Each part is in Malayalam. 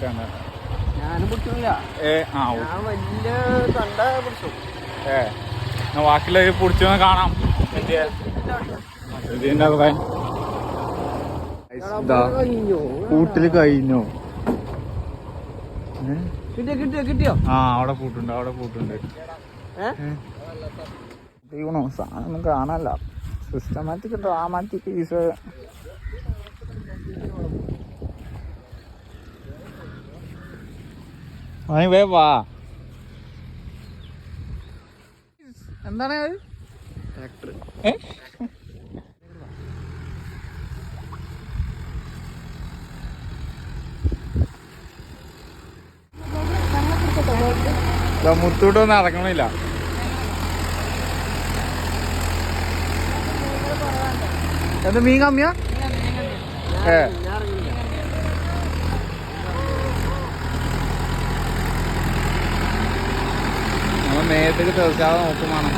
ഞാനും പിടിച്ചില്ല. ഞാൻ വലിയ കണ്ട പിടിച്ചു. ബാക്കിയുള്ള പിടിച്ചോ കാണാം. കൂട്ടില് കഴിഞ്ഞോ? കിട്ടിയോ? അവിടെ കൂട്ടുണ്ട്, അവിടെ കൂട്ടുണ്ട്. സാധനം കാണാല്ല. Systematic dramatic piece. വാ. എന്താണ് ട്രാക്ടർ? മുത്തൂട്ടൊന്നും ഇറങ്ങണില്ല. എന്ത് മീൻ കമ്മിയാ? നമ്മൾ നേരത്തേക്ക് തീർച്ചയാതെ നോക്കും വേണം.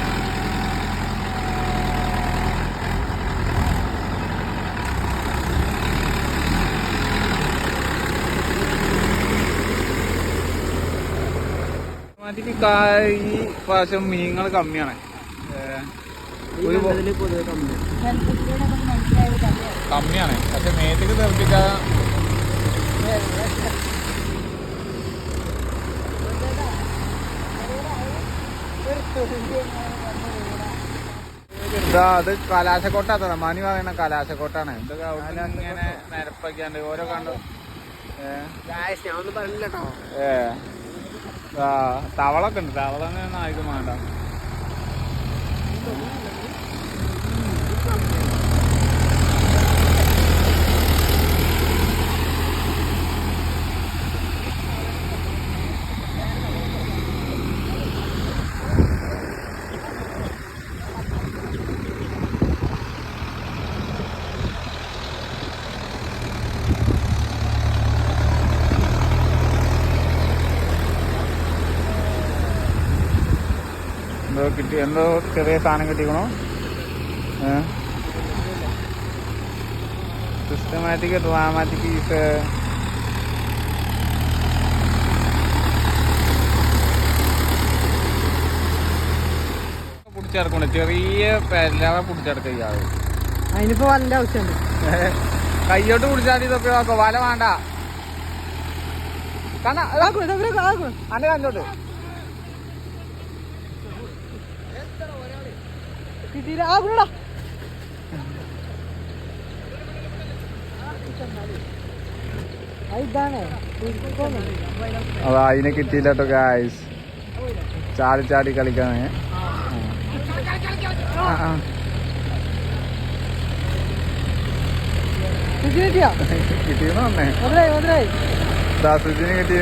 ഈ പ്രാവശ്യം മീനുകൾ കമ്മിയാണ്. കമ്മിയാണ്. പക്ഷെ നേരത്തേക്ക് തെറിപ്പിക്കാതെ അത് കലാശക്കോട്ടാത്ത മണി പറയുന്ന കലാശക്കോട്ടാണ്. ഇതൊക്കെ അവിടെ ഇങ്ങനെ നിരപ്പാക്കിയാണ്ട് ഓരോ കണ്ടു. തവളൊക്കെ ഉണ്ട്. തവള ആയിരിക്കും വേണ്ട. കിട്ടി എന്തോ ചെറിയ സാധനം കിട്ടിക്കണോ? Systematic dramatic piece. പിടിച്ചെടുക്കണ ചെറിയ പെല്ലാതെ പിടിച്ചെടുക്ക. ഇയാള് അതിനിപ്പോ വല്ല ആവശ്യമുണ്ട്. കയ്യോട്ട് പിടിച്ചാൽ ഇതൊക്കെ നോക്കോ. വല വേണ്ട. അന്റെ കഞ്ഞോട്ട് അതാ അതിനെ കിട്ടിയില്ല കേട്ടോ ഗായ്സ്. ചാടി ചാടി കളിക്കാണ്. കിട്ടിയെന്നോ തന്നെ സുജിന് കിട്ടിയോ?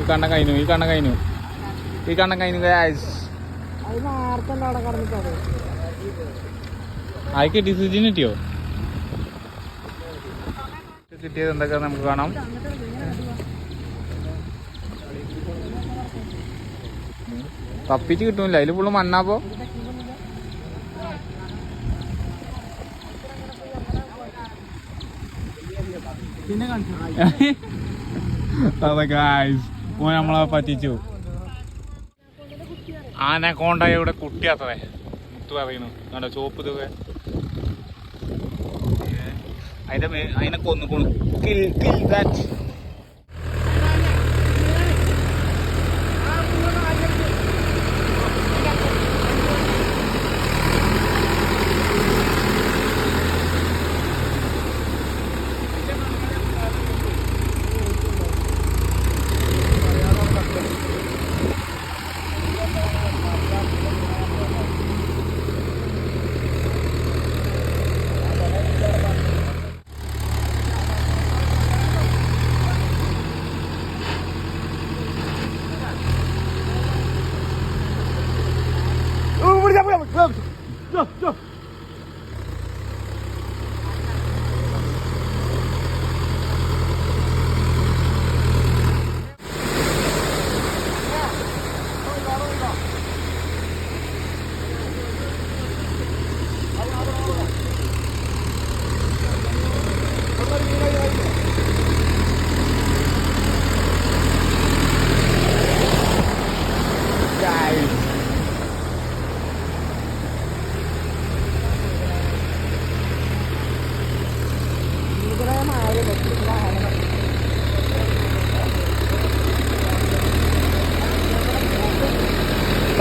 ഈ കണ്ണ കഴിഞ്ഞു. ആയി കിട്ടി. സുജിന് കിട്ടിയോ? കിട്ടിയത് എന്തൊക്കെ നമുക്ക് കാണാം. തപ്പിച്ച് കിട്ടുന്നില്ല. അതിൽ ഫുള്ള് മണ്ണാപ്പോ. അതെ ഗായ്സ്, ഓൻ നമ്മളെ പറ്റിച്ചു. ആനക്കോണ്ട ഇവിടെ കുട്ടിയാത്തതേ മുത്തു പറയുന്നു. കണ്ടോ ചോപ്പ് ഇതൊക്കെ. അതിനെ കൊന്നു. Kill that.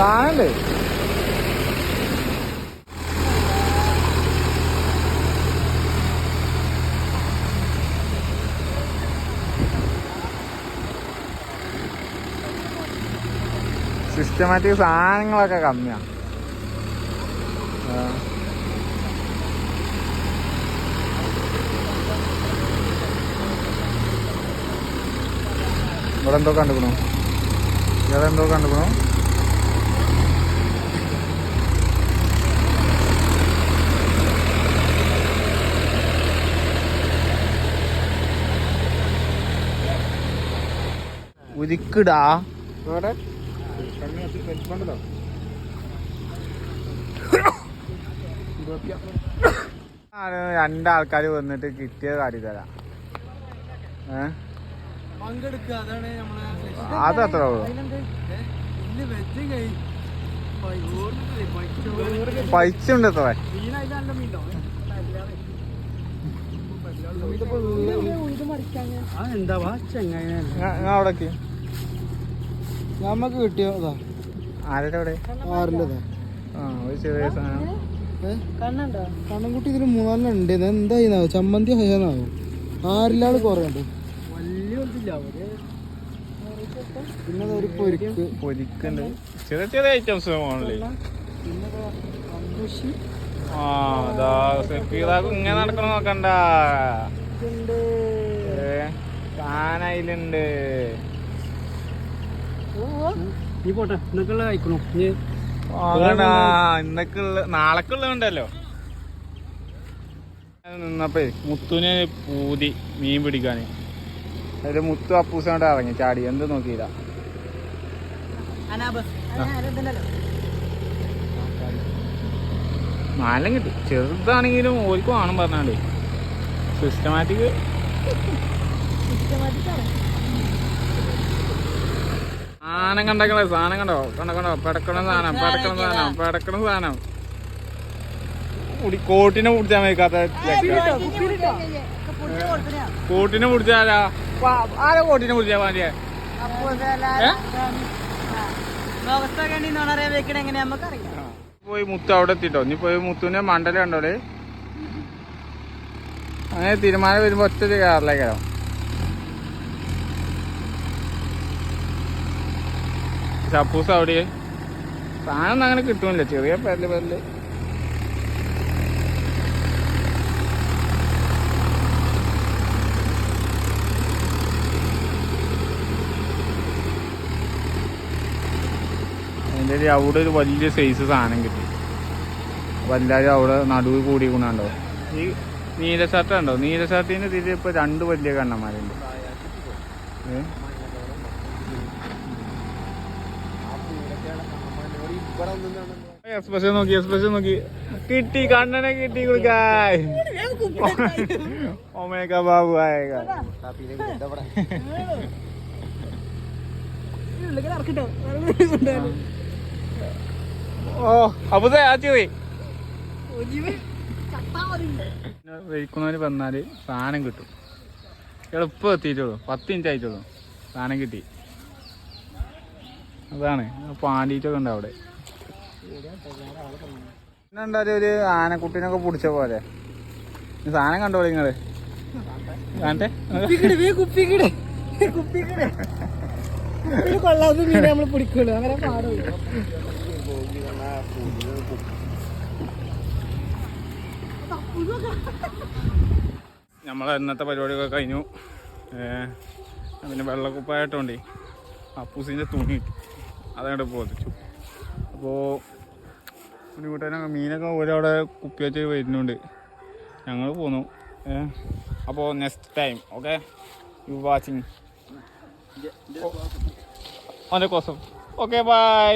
സാധനല്ലേ സിസ്റ്റമാറ്റിക് സാധനങ്ങളൊക്കെ കമ്മിയാണ്. ഇവിടെ എന്തോ കണ്ടുക്കണോ? ഇതെന്തോ കണ്ടുക്കണോ? ഉരുക്കിടാ രണ്ടാൾക്കാര് വന്നിട്ട് കിട്ടിയ കാര്യം തരാം. അതത്ര പൈസ ഉണ്ട് എത്ര അവിടേക്ക് നമ്മക്ക് കിട്ടിയോ? ആരുടെ അവിടെ? ഒരു ചെറിയ സാധനം കണ്ണൻകുട്ടി ഇതിന് 3-4 ഉണ്ട്. എന്തായിന്നാവോ? ചമ്മന്തി ഹയനാവോ? ആരില്ലാള് കുറേ ഉണ്ട്. പിന്നെ ഒരു പൊരിക്കുണ്ട്. ചെറിയ ചെറിയ ഐറ്റംസ് ഇങ്ങനെ നടക്കണ നോക്കണ്ട. കാനയിലുണ്ട്. ഇന്നൊക്കെയുള്ള നാളെക്കുള്ളതുണ്ടല്ലോ. നിന്നപ്പോ മുത്തുന് പൂതി മീൻ പിടിക്കാന്. അതില് മുത്തു അപ്പൂസോണ്ട് ഇറങ്ങി ചാടി. എന്ത് നോക്കിയില്ല. നല്ല കിട്ടി. ചെറുതാണെങ്കിലും ഓൽക്ക് വേണം പറഞ്ഞാണ്ട്. സിസ്റ്റമാറ്റിക് സാധനം കണ്ടേ. സാധനം കണ്ടോ? കണ്ടോ പെടക്കണ സാധനം കോട്ടിനെ പിടിച്ചാൽ വയ്ക്കാത്ത കോട്ടിനെ പിടിച്ചാലാ ആരാ കോട്ടിനെ പിടിച്ചാ മതിയെ? പോയി മുത്തു അവിടെ എത്തിട്ടോ. ഇനി പോയി മുത്തുവിന്റെ മണ്ടല കണ്ടോളെ. അങ്ങനെ തീരുമാനം വരുമ്പോ ഒറ്റ കയറിലേക്കോ. സപ്പൂസ് അവിടെ സാധനം ഒന്നും അങ്ങനെ കിട്ടുന്നില്ല. ചെറിയ പെരല് അതിൻ്റെ അവിടെ ഒരു വലിയ സൈസ് സാധനം കിട്ടി. അപ്പോൾ എല്ലാവരും അവിടെ നടുവ് കൂടി കൊണ്ടാണ്ടോ. ഈ നീല ഷർട്ട് ഉണ്ടോ? നീല ഷർട്ടിന് തിരിച്ച് ഇപ്പോൾ 2 വലിയ കണ്ണന്മാരുണ്ട്. എക്സ്പ്രഷൻ നോക്കി കിട്ടി. കണ്ണനെ കിട്ടി കൊടുക്കായ്. ഒമേഗ ബാബു ആയേഗ. ഓ അപ്പൊ കഴിക്കുന്നവര് വന്നാല് സാധനം കിട്ടും. എളുപ്പം എത്തിയിട്ടുള്ളൂ. 10 മിനിറ്റ് ആയിട്ടുള്ളൂ. സാധനം കിട്ടി. അതാണ് പാണ്ടിയിട്ടൊക്കെ ഉണ്ട് അവിടെ. പിന്നെ എന്തായാലും ഒരു ആനക്കുട്ടിനൊക്കെ പിടിച്ച പോലെ സാധനം കണ്ടോളൂ നിങ്ങള്. കാണട്ടെ കൊള്ളാത്ത മീനെ നമ്മള് പിടിക്കുള്ളൂ. അങ്ങനെ പാടുള്ളൂ. നമ്മളെ ഇന്നത്തെ പരിപാടിയൊക്കെ കഴിഞ്ഞു. പിന്നെ വെള്ളക്കുപ്പായിട്ടോണ്ടേ അപ്പൂസിൻ്റെ തുണി അതങ്ങോട്ട് പോതിച്ചു. അപ്പോൾ കൂട്ടാനൊക്കെ മീനൊക്കെ ഒരവിടെ കുപ്പി വെച്ച് വരുന്നുണ്ട്. ഞങ്ങൾ പോന്നു. അപ്പോൾ next time okay you watching ഓൻ്റെ കോസം. Okay bye.